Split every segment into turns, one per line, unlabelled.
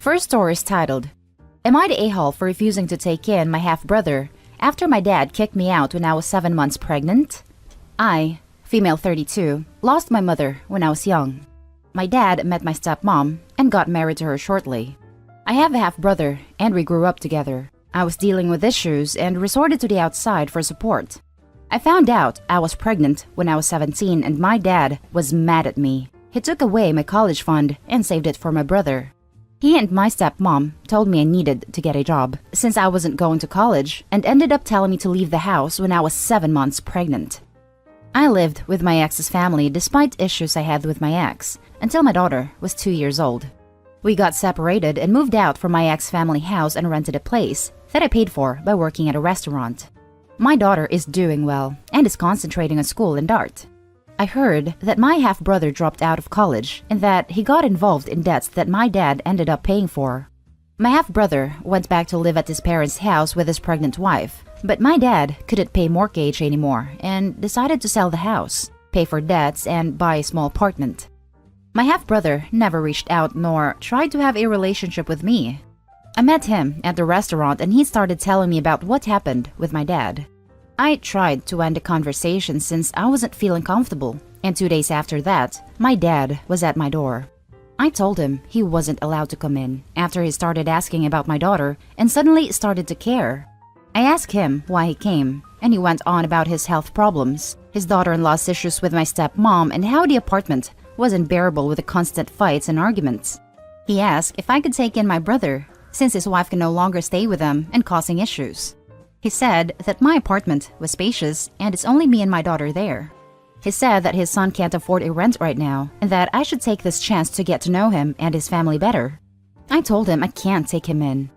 First story is titled, Am I the a-hole for refusing to take in my half-brother after my dad kicked me out when I was 7 months pregnant? I, female 32, lost my mother when I was young. My dad met my stepmom and got married to her shortly. I have a half-brother and we grew up together. I was dealing with issues and resorted to the outside for support. I found out I was pregnant when I was 17 and my dad was mad at me. He took away my college fund and saved it for my brother. He and my stepmom told me I needed to get a job since I wasn't going to college and ended up telling me to leave the house when I was 7 months pregnant. I lived with my ex's family despite issues I had with my ex until my daughter was 2 years old. We got separated and moved out from my ex family house and rented a place that I paid for by working at a restaurant. My daughter is doing well and is concentrating on school and art. I heard that my half-brother dropped out of college and that he got involved in debts that my dad ended up paying for. My half-brother went back to live at his parents' house with his pregnant wife, but my dad couldn't pay mortgage anymore and decided to sell the house, pay for debts, and buy a small apartment. My half-brother never reached out nor tried to have a relationship with me. I met him at the restaurant and he started telling me about what happened with my dad. I tried to end the conversation since I wasn't feeling comfortable, and 2 days after that, my dad was at my door. I told him he wasn't allowed to come in after he started asking about my daughter and suddenly started to care. I asked him why he came, and he went on about his health problems, his daughter-in-law's issues with my stepmom, and how the apartment was unbearable with the constant fights and arguments. He asked if I could take in my brother, since his wife can no longer stay with them and causing issues. He said that my apartment was spacious and it's only me and my daughter there. He said that his son can't afford a rent right now and that I should take this chance to get to know him and his family better. I told him I can't take him in.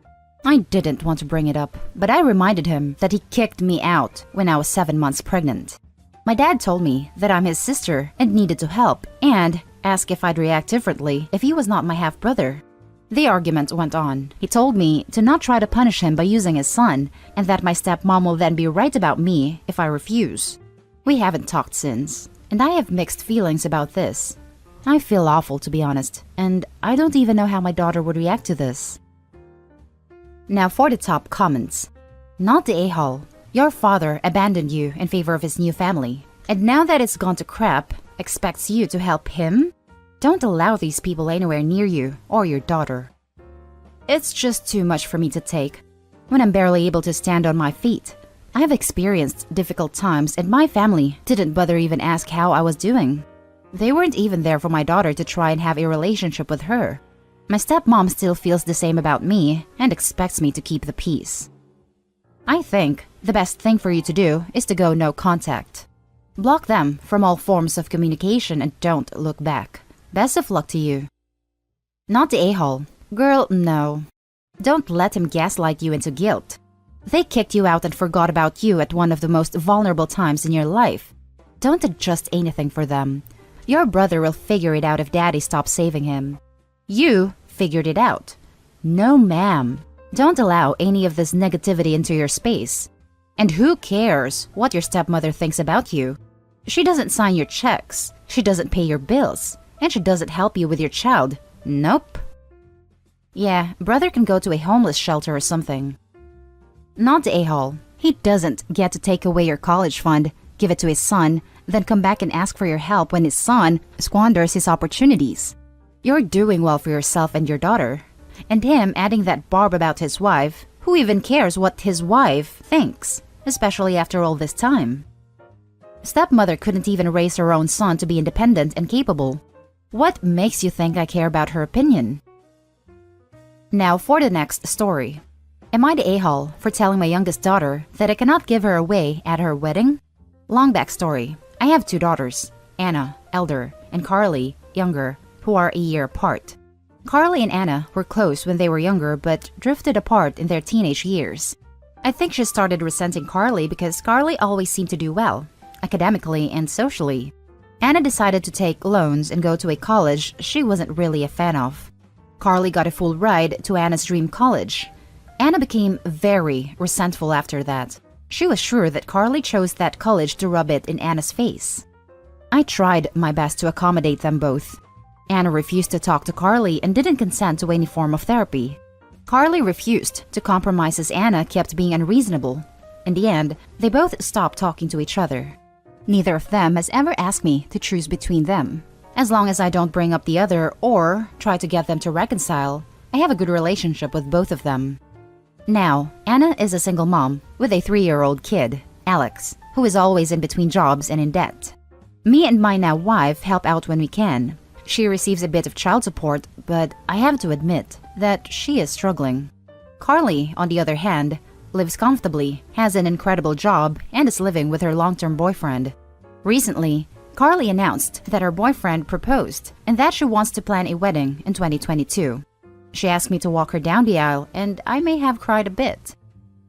I didn't want to bring it up, but I reminded him that he kicked me out when I was 7 months pregnant. My dad told me that I'm his sister and needed to help and asked if I'd react differently if he was not my half-brother. The argument went on. He told me to not try to punish him by using his son, and that my stepmom will then be right about me if I refuse. We haven't talked since, and I have mixed feelings about this. I feel awful, to be honest, and I don't even know how my daughter would react to this. Now for the top comments. Not the a-hole. Your father abandoned you in favor of his new family, and now that it's gone to crap, expects you to help him? Don't allow these people anywhere near you or your daughter. It's just too much for me to take when I'm barely able to stand on my feet. I have experienced difficult times and my family didn't bother even ask how I was doing. They weren't even there for my daughter to try and have a relationship with her. My stepmom still feels the same about me and expects me to keep the peace. I think the best thing for you to do is to go no contact. Block them from all forms of communication and don't look back. Best of luck to you. Not the a-hole. Girl, no. Don't let him gaslight you into guilt. They kicked you out and forgot about you at one of the most vulnerable times in your life. Don't adjust anything for them. Your brother will figure it out if daddy stops saving him. You figured it out. No, ma'am. Don't allow any of this negativity into your space. And who cares what your stepmother thinks about you? She doesn't sign your checks. She doesn't pay your bills. And she doesn't help you with your child. Nope. Yeah, brother can go to a homeless shelter or something. Not the a-hole. He doesn't get to take away your college fund, give it to his son, then come back and ask for your help when his son squanders his opportunities. You're doing well for yourself and your daughter. And him adding that barb about his wife, who even cares what his wife thinks, especially after all this time? Stepmother couldn't even raise her own son to be independent and capable. What makes you think I care about her opinion? Now for the next story. Am I the a-hole for telling my youngest daughter that I cannot give her away at her wedding? Long backstory. I have 2 daughters, Anna, elder, and Carly, younger, who are a year apart. Carly and Anna were close when they were younger but drifted apart in their teenage years. I think she started resenting Carly because Carly always seemed to do well, academically and socially. Anna decided to take loans and go to a college she wasn't really a fan of. Carly got a full ride to Anna's dream college. Anna became very resentful after that. She was sure that Carly chose that college to rub it in Anna's face. I tried my best to accommodate them both. Anna refused to talk to Carly and didn't consent to any form of therapy. Carly refused to compromise as Anna kept being unreasonable. In the end, they both stopped talking to each other. Neither of them has ever asked me to choose between them. As long as I don't bring up the other or try to get them to reconcile, I have a good relationship with both of them. Now, Anna is a single mom with a 3-year-old kid, Alex, who is always in between jobs and in debt. Me and my now wife help out when we can. She receives a bit of child support, but I have to admit that she is struggling. Carly, on the other hand, lives comfortably, has an incredible job, and is living with her long-term boyfriend. Recently, Carly announced that her boyfriend proposed and that she wants to plan a wedding in 2022. She asked me to walk her down the aisle, and I may have cried a bit.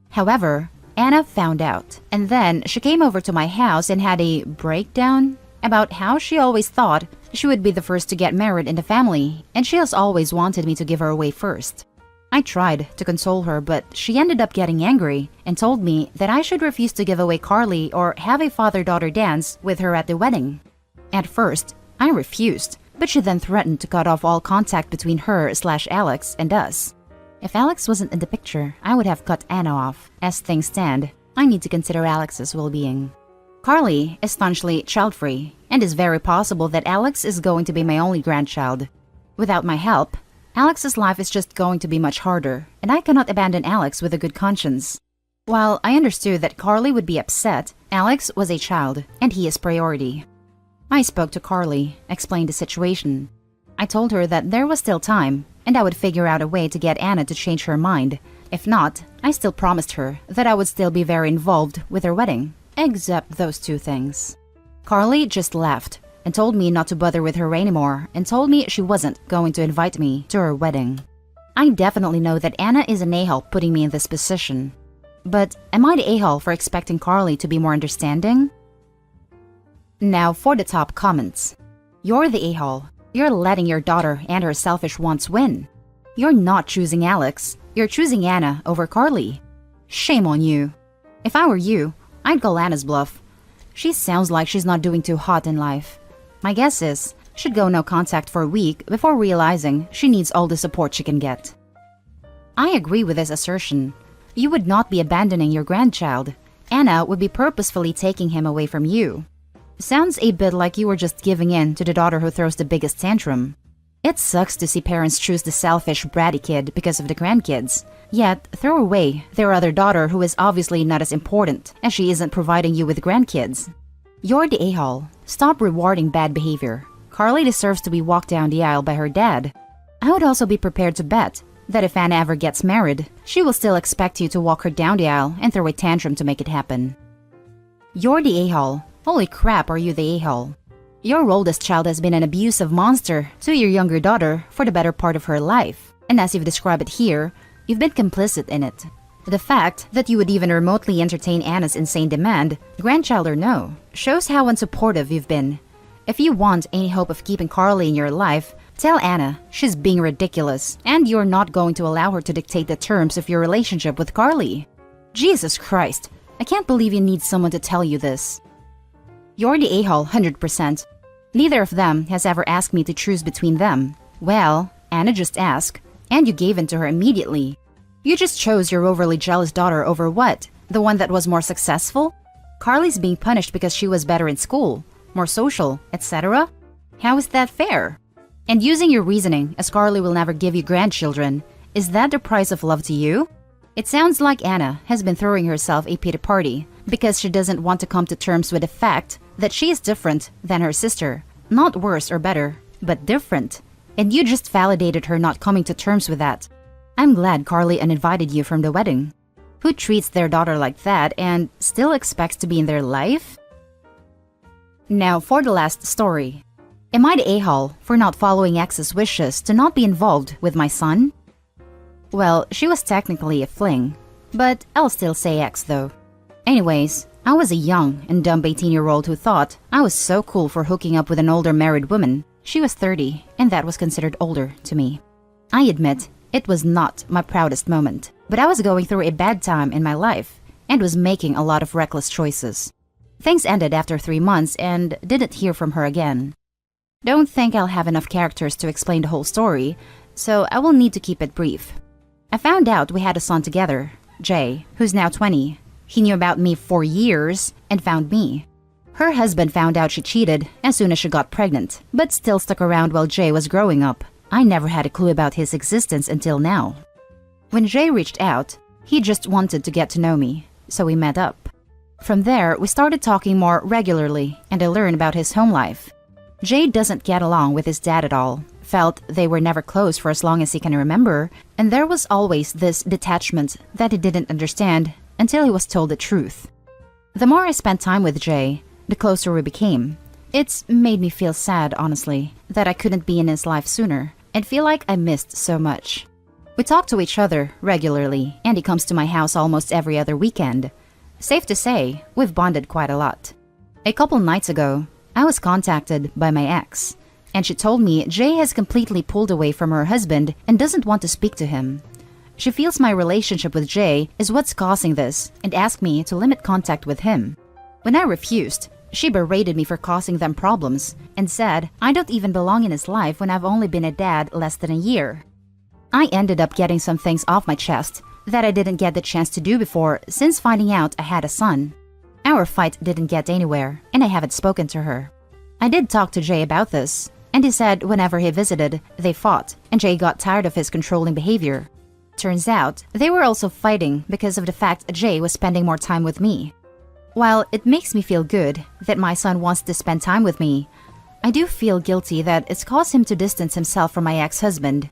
However, Anna found out, and then she came over to my house and had a breakdown about how she always thought she would be the first to get married in the family, and she has always wanted me to give her away first. I tried to console her, but she ended up getting angry and told me that I should refuse to give away Carly or have a father-daughter dance with her at the wedding. At first, I refused, but she then threatened to cut off all contact between her/Alex and us. If Alex wasn't in the picture, I would have cut Anna off. As things stand, I need to consider Alex's well-being. Carly is staunchly child-free, and it's very possible that Alex is going to be my only grandchild. Without my help, Alex's life is just going to be much harder, and I cannot abandon Alex with a good conscience. While I understood that Carly would be upset, Alex was a child, and he is priority. I spoke to Carly, explained the situation. I told her that there was still time, and I would figure out a way to get Anna to change her mind. If not, I still promised her that I would still be very involved with her wedding, except those 2 things. Carly just laughed and told me not to bother with her anymore and told me she wasn't going to invite me to her wedding. I definitely know that Anna is an a-hole putting me in this position. But am I the a-hole for expecting Carly to be more understanding? Now for the top comments. You're the a-hole. You're letting your daughter and her selfish wants win. You're not choosing Alex. You're choosing Anna over Carly. Shame on you. If I were you, I'd call Anna's bluff. She sounds like she's not doing too hot in life. My guess is she'd go no contact for a week before realizing she needs all the support she can get. I agree with this assertion. You would not be abandoning your grandchild. Anna would be purposefully taking him away from you. Sounds a bit like you were just giving in to the daughter who throws the biggest tantrum. It sucks to see parents choose the selfish, bratty kid because of the grandkids, yet throw away their other daughter who is obviously not as important as she isn't providing you with grandkids. You're the a-hole. Stop rewarding bad behavior. Carly deserves to be walked down the aisle by her dad. I would also be prepared to bet that if Anna ever gets married, she will still expect you to walk her down the aisle and throw a tantrum to make it happen. You're the a-hole. Holy crap, are you the a-hole? Your oldest child has been an abusive monster to your younger daughter for the better part of her life, and as you've described it here, you've been complicit in it. The fact that you would even remotely entertain Anna's insane demand, grandchild or no, shows how unsupportive you've been. If you want any hope of keeping Carly in your life, tell Anna she's being ridiculous, and you're not going to allow her to dictate the terms of your relationship with Carly. Jesus Christ, I can't believe you need someone to tell you this. You're the a-hole 100%. Neither of them has ever asked me to choose between them. Well, Anna just asked, and you gave in to her immediately. You just chose your overly jealous daughter over what? The one that was more successful? Carly's being punished because she was better in school, more social, etc.? How is that fair? And using your reasoning as Carly will never give you grandchildren, is that the price of love to you? It sounds like Anna has been throwing herself a pity party because she doesn't want to come to terms with the fact that she is different than her sister. Not worse or better, but different. And you just validated her not coming to terms with that. I'm glad Carly uninvited you from the wedding. Who treats their daughter like that and still expects to be in their life? Now for the last story. Am I the a-hole for not following ex's wishes to not be involved with my son? Well, she was technically a fling, but I'll still say ex though. Anyways, I was a young and dumb 18-year-old who thought I was so cool for hooking up with an older married woman. She was 30, and that was considered older to me. I admit, it was not my proudest moment, but I was going through a bad time in my life and was making a lot of reckless choices. Things ended after 3 months and didn't hear from her again. Don't think I'll have enough characters to explain the whole story, so I will need to keep it brief. I found out we had a son together, Jay, who's now 20. He knew about me for years and found me. Her husband found out she cheated as soon as she got pregnant, but still stuck around while Jay was growing up. I never had a clue about his existence until now. When Jay reached out, he just wanted to get to know me, so we met up. From there, we started talking more regularly, and I learned about his home life. Jay doesn't get along with his dad at all, felt they were never close for as long as he can remember, and there was always this detachment that he didn't understand until he was told the truth. The more I spent time with Jay, the closer we became. It's made me feel sad, honestly, that I couldn't be in his life sooner, and feel like I missed so much. We talk to each other regularly, and he comes to my house almost every other weekend. Safe to say, we've bonded quite a lot. A couple nights ago, I was contacted by my ex, and she told me Jay has completely pulled away from her husband and doesn't want to speak to him. She feels my relationship with Jay is what's causing this and asked me to limit contact with him. When I refused, she berated me for causing them problems and said I don't even belong in his life when I've only been a dad less than a year. I ended up getting some things off my chest that I didn't get the chance to do before since finding out I had a son. Our fight didn't get anywhere, and I haven't spoken to her. I did talk to Jay about this, and he said whenever he visited, they fought, and Jay got tired of his controlling behavior. Turns out, they were also fighting because of the fact Jay was spending more time with me. While it makes me feel good that my son wants to spend time with me, I do feel guilty that it's caused him to distance himself from my ex-husband.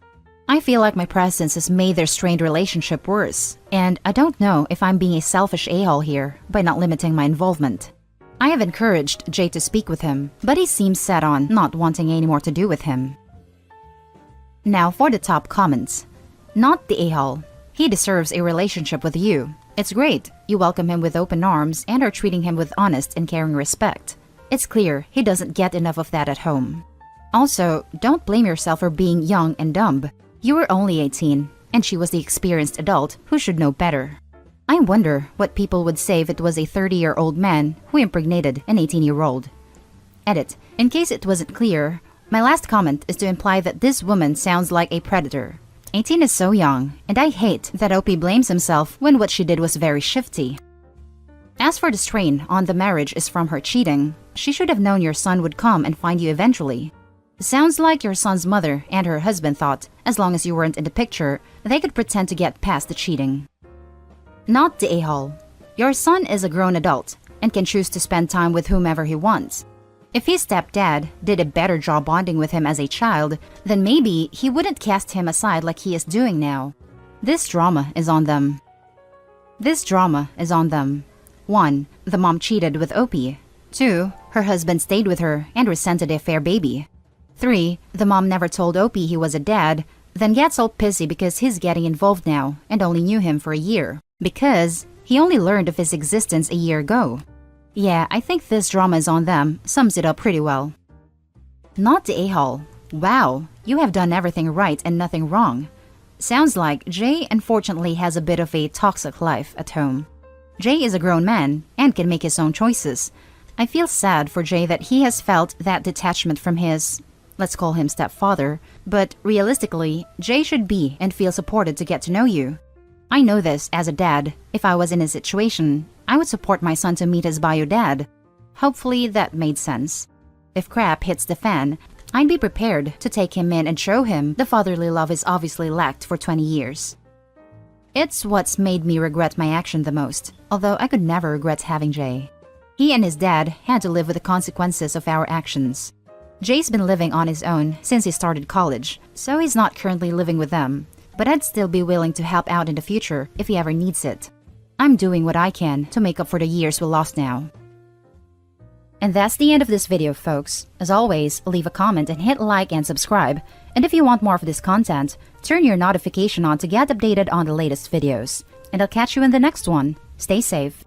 I feel like my presence has made their strained relationship worse, and I don't know if I'm being a selfish a-hole here by not limiting my involvement. I have encouraged Jay to speak with him, but he seems set on not wanting any more to do with him. Now for the top comments. Not the a-hole. He deserves a relationship with you. It's great. You welcome him with open arms and are treating him with honest and caring respect. It's clear he doesn't get enough of that at home. Also, don't blame yourself for being young and dumb. You were only 18, and she was the experienced adult who should know better. I wonder what people would say if it was a 30-year-old man who impregnated an 18-year-old. Edit. In case it wasn't clear, my last comment is to imply that this woman sounds like a predator. 18 is so young, and I hate that OP blames himself when what she did was very shifty. As for the strain on the marriage is from her cheating, she should have known your son would come and find you eventually. Sounds like your son's mother and her husband thought, as long as you weren't in the picture, they could pretend to get past the cheating. Not the a-hole. Your son is a grown adult and can choose to spend time with whomever he wants. If his stepdad did a better job bonding with him as a child, then maybe he wouldn't cast him aside like he is doing now. This drama is on them. 1. The mom cheated with Opie. 2. Her husband stayed with her and resented a fair baby. 3. The mom never told Opie he was a dad, then gets all pissy because he's getting involved now and only knew him for a year, because he only learned of his existence a year ago. Yeah, I think this drama is on them sums it up pretty well. Not the a-hole. Wow, you have done everything right and nothing wrong. Sounds like Jay unfortunately has a bit of a toxic life at home. Jay is a grown man and can make his own choices. I feel sad for Jay that he has felt that detachment from his, let's call him stepfather, but realistically, Jay should be and feel supported to get to know you. I know this as a dad. If I was in his situation, I would support my son to meet his bio dad. Hopefully that made sense. If crap hits the fan, I'd be prepared to take him in and show him the fatherly love he's obviously lacked for 20 years. It's what's made me regret my action the most, although I could never regret having Jay. He and his dad had to live with the consequences of our actions. Jay's been living on his own since he started college, so he's not currently living with them, but I'd still be willing to help out in the future if he ever needs it. I'm doing what I can to make up for the years we lost now. And that's the end of this video, folks. As always, leave a comment and hit like and subscribe. And if you want more of this content, turn your notification on to get updated on the latest videos. And I'll catch you in the next one. Stay safe.